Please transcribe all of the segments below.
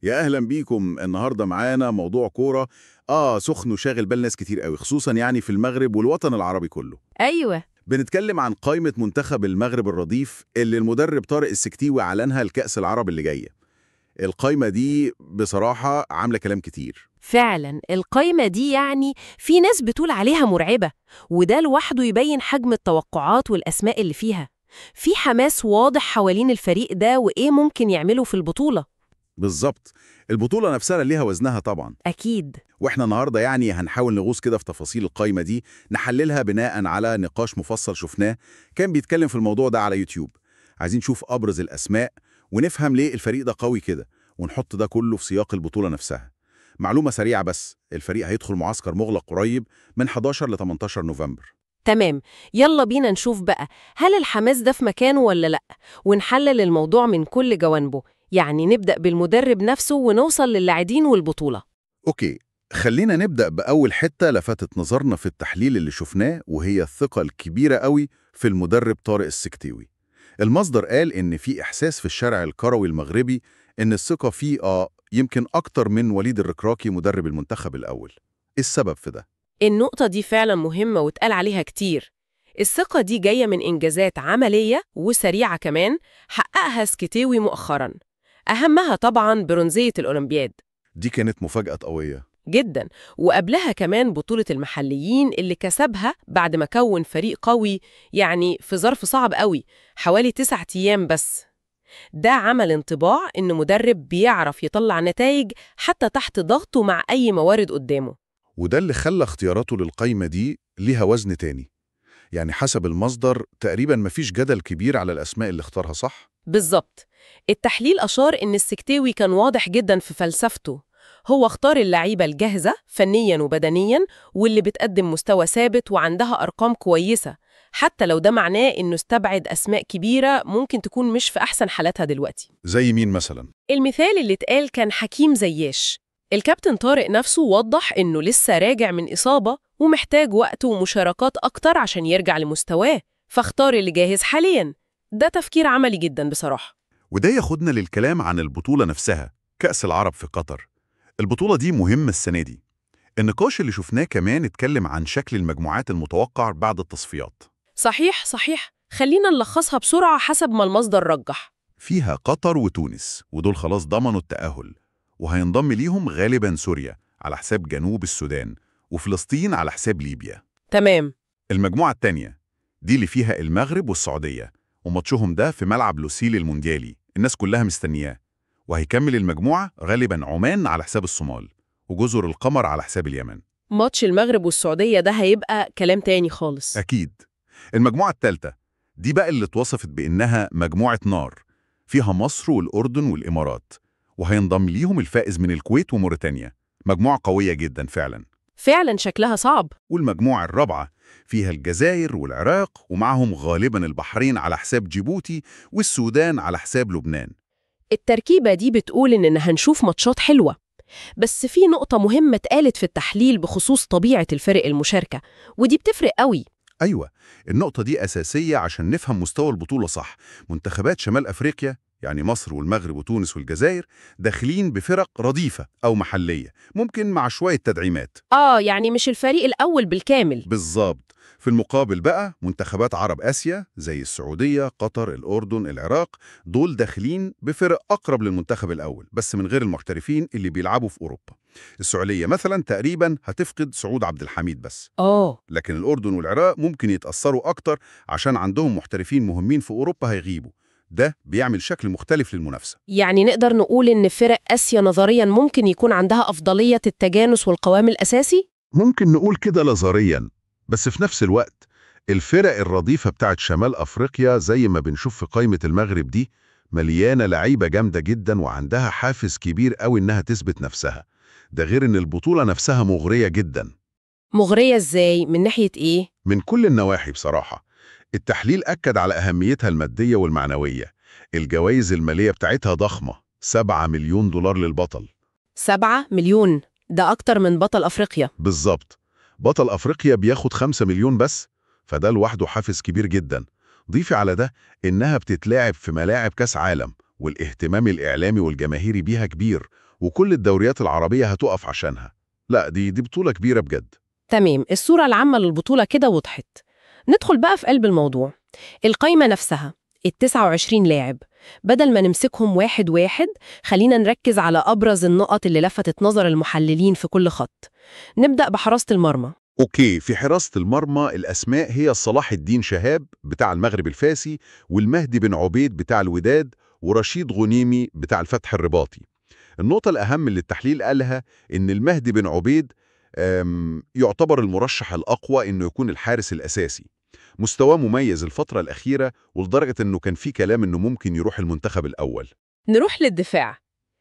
يا أهلا بيكم. النهاردة معانا موضوع كورة سخن وشاغل بال ناس كتير قوي، خصوصا يعني في المغرب والوطن العربي كله. أيوة. بنتكلم عن قائمة منتخب المغرب الرديف اللي المدرب طارق السكتيوي أعلنها لكأس العرب اللي جاية. القائمة دي بصراحة عاملة كلام كتير. فعلا القايمة دي يعني في ناس بتقول عليها مرعبة، وده لوحده يبين حجم التوقعات والأسماء اللي فيها. في حماس واضح حوالين الفريق ده وإيه ممكن يعمله في البطولة. بالظبط. البطولة نفسها ليها وزنها طبعا. أكيد. واحنا النهاردة يعني هنحاول نغوص كده في تفاصيل القائمة دي، نحللها بناء على نقاش مفصل شفناه كان بيتكلم في الموضوع ده على يوتيوب. عايزين نشوف أبرز الأسماء ونفهم ليه الفريق ده قوي كده، ونحط ده كله في سياق البطولة نفسها. معلومة سريعة بس، الفريق هيدخل معسكر مغلق قريب من 11 ل 18 نوفمبر. تمام. يلا بينا نشوف بقى، هل الحماس ده في مكانه ولا لأ؟ ونحلل الموضوع من كل جوانبه، يعني نبدأ بالمدرب نفسه ونوصل للاعبين والبطولة. أوكي، خلينا نبدأ بأول حتة لفتت نظرنا في التحليل اللي شفناه، وهي الثقة الكبيرة قوي في المدرب طارق السكتيوي. المصدر قال إن في إحساس في الشارع الكروي المغربي إن الثقة فيه يمكن أكتر من وليد الركراكي مدرب المنتخب الأول. إيه السبب في ده؟ النقطة دي فعلا مهمة واتقال عليها كتير. الثقة دي جاية من إنجازات عملية وسريعة كمان حققها سكتيوي مؤخرا، أهمها طبعا برونزية الأولمبياد. دي كانت مفاجأة قوية. جدا. وقبلها كمان بطولة المحليين اللي كسبها بعد ما كون فريق قوي، يعني في ظرف صعب قوي، حوالي 9 أيام بس. ده عمل انطباع إن مدرب بيعرف يطلع نتائج حتى تحت ضغطه مع أي موارد قدامه. وده اللي خلى اختياراته للقايمة دي ليها وزن تاني. يعني حسب المصدر تقريبا مفيش جدل كبير على الأسماء اللي اختارها، صح؟ بالظبط. التحليل أشار إن السكتيوي كان واضح جدا في فلسفته. هو اختار اللعيبة الجاهزة فنياً وبدنياً، واللي بتقدم مستوى ثابت وعندها أرقام كويسة، حتى لو ده معناه إنه استبعد أسماء كبيرة ممكن تكون مش في أحسن حالاتها دلوقتي. زي مين مثلا؟ المثال اللي اتقال كان حكيم زياش. الكابتن طارق نفسه وضح إنه لسه راجع من إصابة ومحتاج وقت ومشاركات أكتر عشان يرجع لمستواه، فاختار اللي جاهز حالياً. ده تفكير عملي جدا بصراحة. وده ياخدنا للكلام عن البطولة نفسها، كأس العرب في قطر. البطولة دي مهمة السنة دي. النقاش اللي شفناه كمان اتكلم عن شكل المجموعات المتوقع بعد التصفيات. صحيح صحيح، خلينا نلخصها بسرعة حسب ما المصدر رجح. فيها قطر وتونس، ودول خلاص ضمنوا التأهل، وهينضم ليهم غالبا سوريا على حساب جنوب السودان، وفلسطين على حساب ليبيا. تمام. المجموعة التانية دي اللي فيها المغرب والسعودية، وماتشهم ده في ملعب لوسيل المونديالي، الناس كلها مستنياه. وهيكمل المجموعة غالبا عمان على حساب الصومال، وجزر القمر على حساب اليمن. ماتش المغرب والسعودية ده هيبقى كلام تاني خالص. أكيد. المجموعة الثالثة دي بقى اللي اتوصفت بإنها مجموعة نار، فيها مصر والأردن والإمارات، وهينضم ليهم الفائز من الكويت وموريتانيا. مجموعة قوية جدا فعلا. فعلا شكلها صعب. والمجموعة الرابعة فيها الجزائر والعراق، ومعهم غالبا البحرين على حساب جيبوتي، والسودان على حساب لبنان. التركيبة دي بتقول إننا هنشوف ماتشات حلوة، بس في نقطة مهمة اتقالت في التحليل بخصوص طبيعة الفرق المشاركة، ودي بتفرق قوي. أيوة، النقطة دي أساسية عشان نفهم مستوى البطولة صح. منتخبات شمال أفريقيا، يعني مصر والمغرب وتونس والجزائر، داخلين بفرق رديفة أو محلية، ممكن مع شوية تدعيمات. يعني مش الفريق الأول بالكامل. بالظبط. في المقابل بقى منتخبات عرب آسيا زي السعودية، قطر، الأردن، العراق، دول داخلين بفرق أقرب للمنتخب الأول بس من غير المحترفين اللي بيلعبوا في أوروبا. السعودية مثلا تقريبا هتفقد سعود عبد الحميد بس. لكن الأردن والعراق ممكن يتأثروا أكتر عشان عندهم محترفين مهمين في أوروبا هيغيبوا. ده بيعمل شكل مختلف للمنافسة. يعني نقدر نقول إن فرق آسيا نظرياً ممكن يكون عندها أفضلية التجانس والقوام الأساسي؟ ممكن نقول كده نظريا، بس في نفس الوقت الفرق الرديفة بتاعت شمال أفريقيا زي ما بنشوف في قائمة المغرب دي مليانة لعيبة جامدة جدا وعندها حافز كبير قوي إنها تثبت نفسها. ده غير إن البطولة نفسها مغرية جدا. مغرية إزاي؟ من ناحية إيه؟ من كل النواحي بصراحة. التحليل أكد على أهميتها المادية والمعنوية. الجوائز المالية بتاعتها ضخمة، 7 مليون دولار للبطل. 7 مليون؟ ده أكتر من بطل أفريقيا. بالظبط. بطل أفريقيا بياخد 5 مليون بس، فده لوحده حافز كبير جدا. ضيفي على ده إنها بتتلاعب في ملاعب كاس عالم، والاهتمام الإعلامي والجماهيري بيها كبير، وكل الدوريات العربية هتقف عشانها. لا، دي بطولة كبيرة بجد. تمام، الصورة العامة للبطولة كده وضحت. ندخل بقى في قلب الموضوع. القايمة نفسها، ال29 لاعب، بدل ما نمسكهم واحد واحد، خلينا نركز على أبرز النقط اللي لفتت نظر المحللين في كل خط. نبدأ بحراسة المرمى. أوكي، في حراسة المرمى الأسماء هي صلاح الدين شهاب بتاع المغرب الفاسي، والمهدي بن عبيد بتاع الوداد، ورشيد غنيمي بتاع الفتح الرباطي. النقطة الأهم اللي التحليل قالها إن المهدي بن عبيد يعتبر المرشح الأقوى إنه يكون الحارس الأساسي. مستواه مميز الفترة الأخيرة، ولدرجة إنه كان في كلام إنه ممكن يروح المنتخب الأول. نروح للدفاع.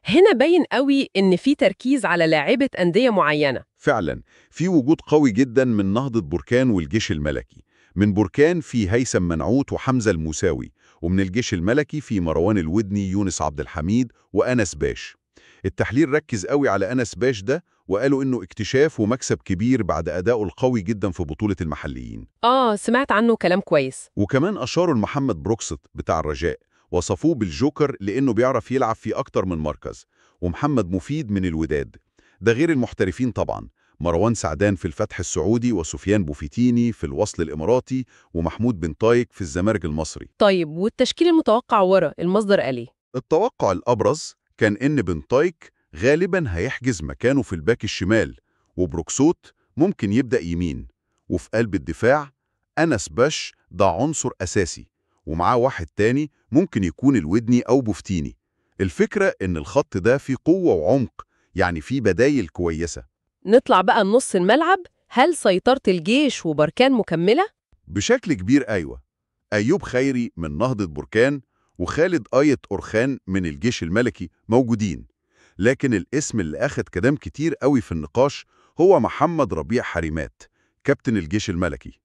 هنا باين قوي إن في تركيز على لاعيبة أندية معينة. فعلا في وجود قوي جدا من نهضة بركان والجيش الملكي. من بركان في هيثم منعوت وحمزة الموساوي، ومن الجيش الملكي في مروان الودني، يونس عبد الحميد، وأنس باش. التحليل ركز قوي على أنس باش ده، وقالوا إنه اكتشاف ومكسب كبير بعد أدائه القوي جدا في بطولة المحليين. سمعت عنه كلام كويس. وكمان أشاروا لمحمد بروكست بتاع الرجاء، وصفوه بالجوكر لأنه بيعرف يلعب في أكتر من مركز. ومحمد مفيد من الوداد، ده غير المحترفين طبعا، مروان سعدان في الفتح السعودي، وسفيان بوفيتيني في الوصل الإماراتي، ومحمود بن طايق في الزمالك المصري. طيب، والتشكيل المتوقع ورا المصدر قال إيه؟ التوقع الأبرز كان إن بن طايق غالبا هيحجز مكانه في الباك الشمال، وبروكسوت ممكن يبدأ يمين. وفي قلب الدفاع أنس باش ده عنصر أساسي، ومعاه واحد تاني ممكن يكون الودني أو بوفتيني. الفكرة إن الخط ده فيه قوة وعمق، يعني فيه بدايل كويسة. نطلع بقى لنص الملعب. هل سيطرة الجيش وبركان مكملة؟ بشكل كبير أيوة. أيوب خيري من نهضة بركان، وخالد آية أورخان من الجيش الملكي موجودين. لكن الاسم اللي أخد كلام كتير قوي في النقاش هو محمد ربيع حريمات، كابتن الجيش الملكي.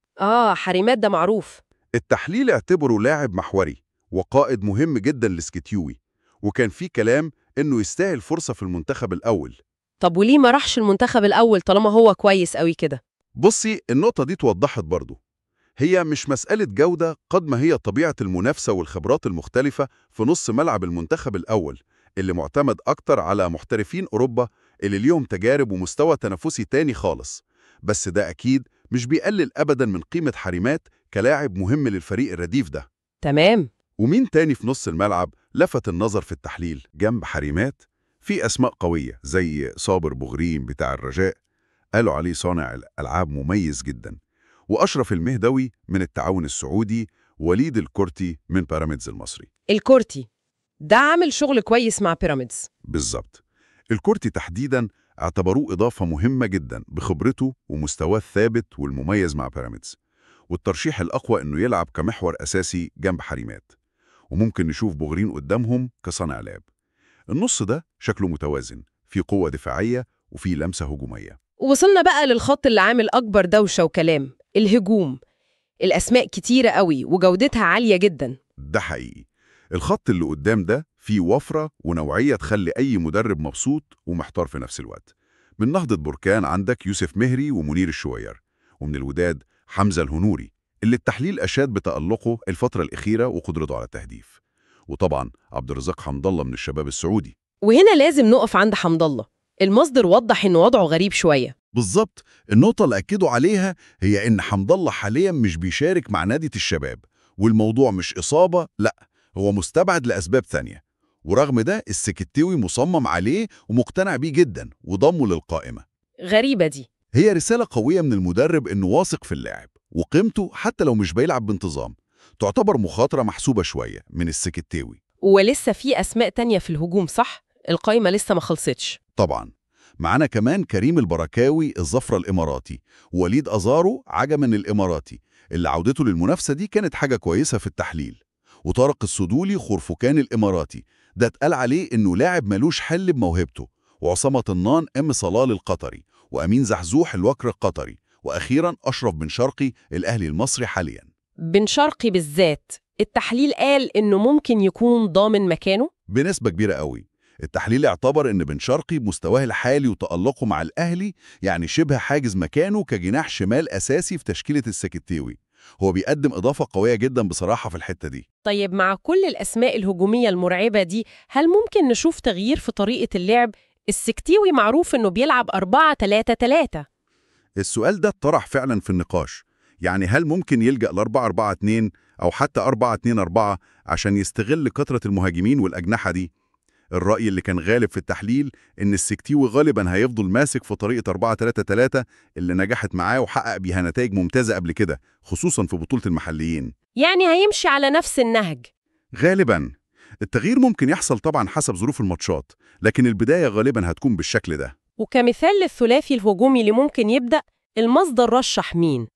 حريمات ده معروف. التحليل اعتبره لاعب محوري وقائد مهم جدا لسكتيوي، وكان في كلام إنه يستاهل فرصة في المنتخب الأول. طب وليه ما راحش المنتخب الأول طالما هو كويس قوي كده؟ بصي، النقطة دي توضحت برضو. هي مش مسألة جودة قد ما هي طبيعة المنافسة والخبرات المختلفة في نص ملعب المنتخب الأول، اللي معتمد أكتر على محترفين أوروبا اللي ليهم تجارب ومستوى تنافسي تاني خالص. بس ده أكيد مش بيقلل أبدا من قيمة حريمات كلاعب مهم للفريق الرديف ده. تمام. ومين تاني في نص الملعب لفت النظر في التحليل جنب حريمات؟ في أسماء قوية زي صابر بغريم بتاع الرجاء، قالوا عليه صانع الألعاب مميز جدا. وأشرف المهدوي من التعاون السعودي، وليد الكورتي من بيراميدز المصري. الكورتي ده عامل شغل كويس مع بيراميدز. بالظبط. الكورتي تحديداً اعتبروه إضافة مهمة جدا بخبرته ومستواه الثابت والمميز مع بيراميدز، والترشيح الأقوى إنه يلعب كمحور أساسي جنب حريمات. وممكن نشوف بغرين قدامهم كصانع لعب. النص ده شكله متوازن، في قوة دفاعية وفي لمسة هجومية. وصلنا بقى للخط اللي عامل أكبر دوشة وكلام، الهجوم. الأسماء كتيرة قوي وجودتها عالية جدا. ده حقيقي. الخط اللي قدام ده فيه وفرة ونوعية تخلي أي مدرب مبسوط ومحتار في نفس الوقت. من نهضة بركان عندك يوسف مهري ومنير الشوير، ومن الوداد حمزة الهنوري اللي التحليل أشاد بتألقه الفترة الأخيرة وقدرته على التهديف. وطبعا عبد الرزاق حمد الله من الشباب السعودي. وهنا لازم نقف عند حمد الله. المصدر وضح إن وضعه غريب شوية. بالظبط. النقطة اللي أكدوا عليها هي إن حمد الله حاليا مش بيشارك مع نادي الشباب، والموضوع مش إصابة، لأ، هو مستبعد لأسباب ثانية. ورغم ده السكتاوي مصمم عليه ومقتنع بيه جدا وضمه للقائمة. غريبة دي. هي رسالة قوية من المدرب إنه واثق في اللاعب وقيمته حتى لو مش بيلعب بانتظام. تعتبر مخاطرة محسوبة شوية من السكتاوي. ولسه في أسماء تانية في الهجوم صح؟ القايمة لسه ما خلصتش. طبعا معانا كمان كريم البركاوي الظفرة الإماراتي، ووليد أزارو عجمن الإماراتي اللي عودته للمنافسة دي كانت حاجة كويسة في التحليل. وطارق السدولي خرفكان الإماراتي، ده اتقال عليه إنه لاعب ملوش حل بموهبته. وعصامة طنان صلال القطري، وأمين زحزوح الوكر القطري، وأخيراً أشرف بن شرقي الأهلي المصري حالياً. بن شرقي بالذات التحليل قال إنه ممكن يكون ضامن مكانه؟ بنسبة كبيرة قوي. التحليل اعتبر إن بن شرقي بمستواه الحالي وتألقه مع الأهلي يعني شبه حاجز مكانه كجناح شمال أساسي في تشكيلة السكتاوي. هو بيقدم إضافة قوية جدا بصراحة في الحتة دي. طيب مع كل الأسماء الهجومية المرعبة دي، هل ممكن نشوف تغيير في طريقة اللعب؟ السكتيوي معروف إنه بيلعب 4-3-3. السؤال ده اتطرح فعلا في النقاش، يعني هل ممكن يلجأ ل 4-4-2 أو حتى 4-2-4 عشان يستغل كثرة المهاجمين والأجنحة دي؟ الرأي اللي كان غالب في التحليل إن السكتيوي غالبا هيفضل ماسك في طريقة 4-3-3 اللي نجحت معاه وحقق بيها نتائج ممتازة قبل كده، خصوصا في بطولة المحليين. يعني هيمشي على نفس النهج. غالبا التغيير ممكن يحصل طبعا حسب ظروف الماتشات، لكن البداية غالبا هتكون بالشكل ده. وكمثال للثلاثي الهجومي اللي ممكن يبدأ، المصدر رشح مين؟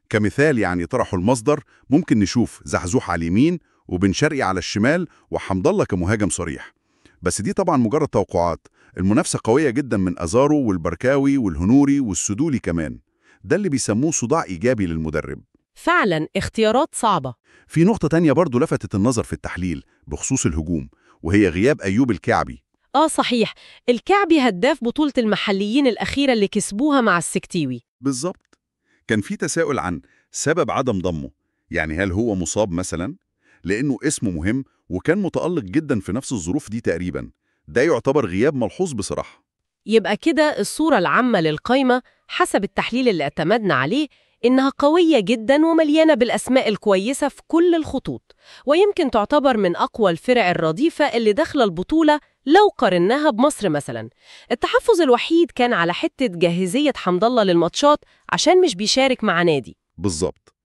كمثال يعني طرحوا المصدر، ممكن نشوف زحزوح على اليمين وبن شرقي على الشمال وحمد الله كمهاجم صريح. بس دي طبعا مجرد توقعات، المنافسة قوية جدا من أزارو والبركاوي والهنوري والسدولي كمان. ده اللي بيسموه صداع إيجابي للمدرب. فعلا اختيارات صعبة. في نقطة تانية برضو لفتت النظر في التحليل بخصوص الهجوم، وهي غياب أيوب الكعبي. صحيح، الكعبي هداف بطولة المحليين الأخيرة اللي كسبوها مع السكتيوي. بالظبط. كان في تساؤل عن سبب عدم ضمه، يعني هل هو مصاب مثلا؟ لأنه اسمه مهم وكان متألق جدا في نفس الظروف دي تقريبا. ده يعتبر غياب ملحوظ بصراحة. يبقى كده الصورة العامة للقايمة حسب التحليل اللي اعتمدنا عليه إنها قوية جدا ومليانة بالأسماء الكويسة في كل الخطوط، ويمكن تعتبر من أقوى الفرق الرديفة اللي داخلة البطولة لو قارناها بمصر مثلا. التحفظ الوحيد كان على حتة جاهزية حمد الله للماتشات عشان مش بيشارك مع نادي. بالظبط.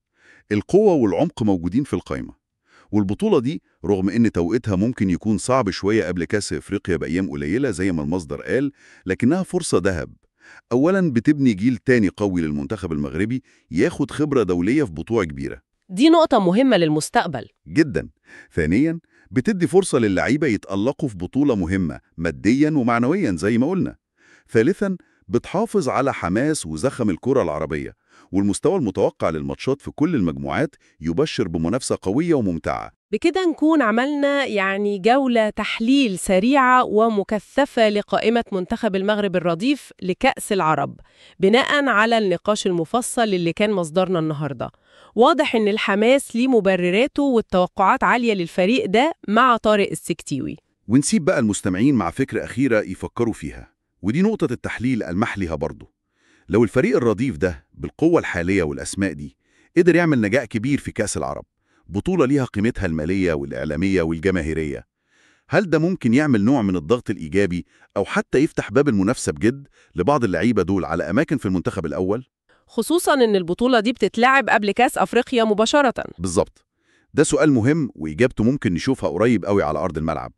القوة والعمق موجودين في القايمة، والبطولة دي رغم إن توقيتها ممكن يكون صعب شوية قبل كأس إفريقيا بأيام قليلة زي ما المصدر قال، لكنها فرصة ذهب. أولاً بتبني جيل تاني قوي للمنتخب المغربي ياخد خبرة دولية في بطولة كبيرة دي نقطة مهمة للمستقبل. جداً. ثانياً بتدي فرصة للعيبة يتألقوا في بطولة مهمة مادياً ومعنوياً زي ما قلنا. ثالثاً بتحافظ على حماس وزخم الكرة العربية، والمستوى المتوقع للماتشات في كل المجموعات يبشر بمنافسة قوية وممتعة. بكده نكون عملنا جولة تحليل سريعة ومكثفة لقائمة منتخب المغرب الرديف لكأس العرب بناء على النقاش المفصل اللي كان مصدرنا النهاردة. واضح إن الحماس ليه مبرراته والتوقعات عالية للفريق ده مع طارق السكتيوي. ونسيب بقى المستمعين مع فكرة أخيرة يفكروا فيها، ودي نقطة التحليل المحليها برضه. لو الفريق الرديف ده بالقوة الحالية والأسماء دي قدر يعمل نجاح كبير في كأس العرب، بطولة ليها قيمتها المالية والإعلامية والجماهيرية، هل ده ممكن يعمل نوع من الضغط الإيجابي أو حتى يفتح باب المنافسة بجد لبعض اللعيبة دول على أماكن في المنتخب الأول؟ خصوصاً إن البطولة دي بتتلعب قبل كأس أفريقيا مباشرة. بالظبط. ده سؤال مهم وإجابته ممكن نشوفها قريب قوي على أرض الملعب.